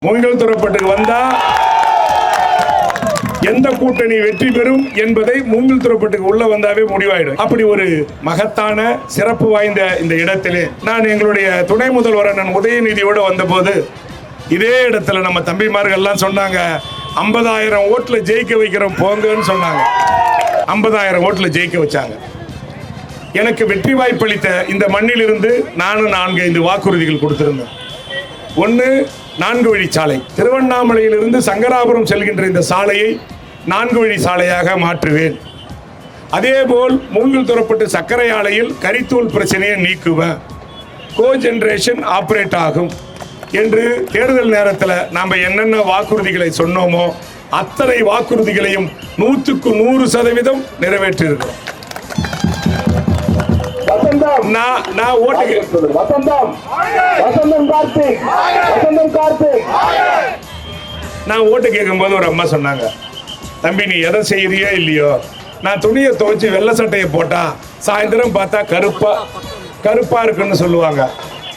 மூங்கில் துறப்பட்டுக்கு வந்தா எந்த கூட்டணி வெற்றி பெறும் என்பதை மூங்கில் துறப்பட்டுக்கு உள்ள வந்தாவே முடிவாயிடும். அப்படி ஒரு மகத்தான சிறப்பு வாய்ந்த இந்த இடத்திலே நான் எங்களுடைய துணை முதல்வர் அண்ணன் உதயநிதியோடு வந்தபோது இதே இடத்துல நம்ம தம்பிமார்கள்லாம் சொன்னாங்க 50,000 ஓட்டுல ஜெயிக்க வைக்கிறோம் போங்கன்னு சொன்னாங்க. 50,000 ஓட்டுல ஜெயிக்க வச்சாங்க. எனக்கு வெற்றி வாய்ப்பளித்த இந்த மண்ணிலிருந்து நானும் 4-5 வாக்குறுதிகள் கொடுத்திருந்தேன். ஒன்று, 4 வழி சாலை. திருவண்ணாமலையிலிருந்து சங்கராபுரம் செல்கின்ற இந்த சாலையை 4 வழி சாலையாக மாற்றுவேன். அதேபோல் மூங்கில் துறப்பட்டு சர்க்கரை ஆலையில் கரித்தூள் பிரச்சனையை நீக்குவேன். கோ ஜெனரேஷன் ஆப்ரேட் ஆகும் என்று தேர்தல் நேரத்தில் நாம் என்னென்ன வாக்குறுதிகளை சொன்னோமோ அத்தனை வாக்குறுதிகளையும் 100க்கு 100% நிறைவேற்றியிருக்கிறோம். நான் ஓட்டு கேட்கும்போது ஒரு அம்மா சொன்னாங்க, தம்பி நீ எதை செய்யறியோ இல்லையோ, நான் துணியை துவைச்சு வெள்ளை சட்டையை போட்டா சாயந்தரம் பார்த்தா கருப்பா இருக்குன்னு சொல்லுவாங்க.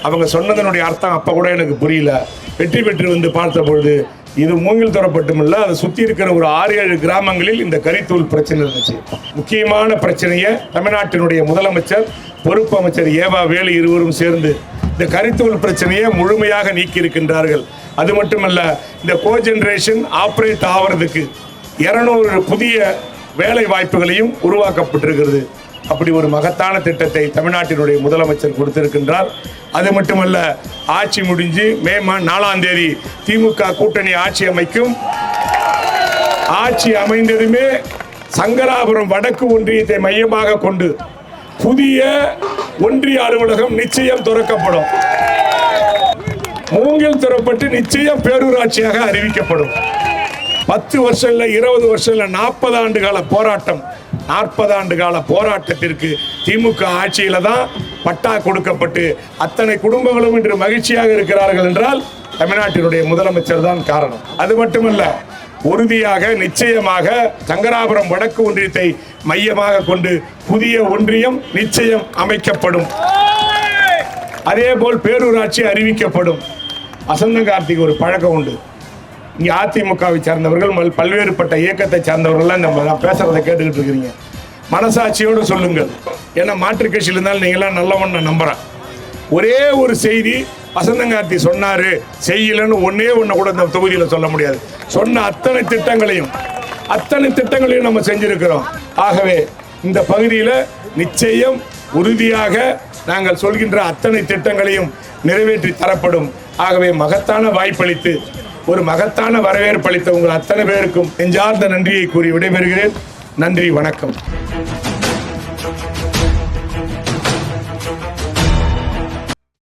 அவங்க சொன்னதனுடைய அர்த்தம் அப்ப கூட எனக்கு புரியல. வெற்றி பெற்று வந்து பார்த்த பொழுது இது மூங்கில் துறப்பட்டும் இல்லை, அதை சுற்றி இருக்கிற ஒரு 6-7 கிராமங்களில் இந்த கரித்தூள் பிரச்சனை இருந்துச்சு. முக்கியமான பிரச்சனையை தமிழ்நாட்டினுடைய முதலமைச்சர், பொறுப்பு அமைச்சர் ஏவா வேலு இருவரும் சேர்ந்து இந்த கரித்தூள் பிரச்சனையை முழுமையாக நீக்கி இருக்கின்றார்கள். அது மட்டுமல்ல, இந்த கோ ஜெனரேஷன் ஆப்ரேட் ஆவறதுக்கு 200 புதிய வேலை வாய்ப்புகளையும் உருவாக்கப்பட்டிருக்கிறது. அப்படி ஒரு மகத்தான திட்டத்தை தமிழ்நாட்டினுடைய முதலமைச்சர் கொடுத்திருக்கின்றார். அது மட்டுமல்ல, ஆட்சி முடிஞ்சு மே 4ஆம் தேதி திமுக கூட்டணி ஆட்சி அமைக்கும். ஆட்சி அமைந்ததுமே சங்கராபுரம் வடக்கு ஒன்றியத்தை மையமாக கொண்டு புதிய ஒன்றிய அலுவலகம் நிச்சயம் திறக்கப்படும். மூங்கில் துறப்பட்டு நிச்சயம் பேரூராட்சியாக அறிவிக்கப்படும். 10 வருஷம் இல்லை, 20 வருஷம் இல்லை, 40 ஆண்டு கால போராட்டம். 40 ஆண்டு கால போராட்டத்திற்கு திமுக ஆட்சியில தான் பட்டா கொடுக்கப்பட்டு அத்தனை குடும்பங்களும் இன்று மகிழ்ச்சியாக இருக்கிறார்கள் என்றால் தமிழ்நாட்டினுடைய முதலமைச்சர் தான் காரணம். அது மட்டுமல்ல, உறுதியாக நிச்சயமாக சங்கராபுரம் வடக்கு ஒன்றியத்தை மையமாக கொண்டு புதிய ஒன்றியம் நிச்சயம் அமைக்கப்படும். அதே போல் பேரூராட்சி அறிவிக்கப்படும். வசந்தகார்த்திக்கு ஒரு பழக்கம் உண்டு. இங்கே அதிமுகவை சார்ந்தவர்கள், பல்வேறுபட்ட இயக்கத்தை சார்ந்தவர்கள்லாம் நம்ம பேசுறதை கேட்டுக்கிட்டு இருக்கிறீங்க. மனசாட்சியோடு சொல்லுங்கள். ஏன்னா மாற்று கட்சியில் இருந்தாலும் நீங்களாம் நல்லவன் நான் நம்புறேன். ஒரே ஒரு செய்தி வசந்தகார்த்தி சொன்னாரு செய்யலன்னு ஒன்னே கூட இந்த தொகுதியில் சொல்ல முடியாது. சொன்ன அத்தனை திட்டங்களையும் நம்ம செஞ்சிருக்கிறோம். ஆகவே இந்த பகுதியில் நிச்சயம் உறுதியாக நாங்கள் சொல்கின்ற அத்தனை திட்டங்களையும் நிறைவேற்றி தரப்படும். ஆகவே மகத்தான வாய்ப்பளித்து ஒரு மகத்தான வரவேற்பளித்த உங்கள் அத்தனை பேருக்கும் நெஞ்சார்ந்த நன்றியை கூறி விடைபெறுகிறேன். நன்றி, வணக்கம்.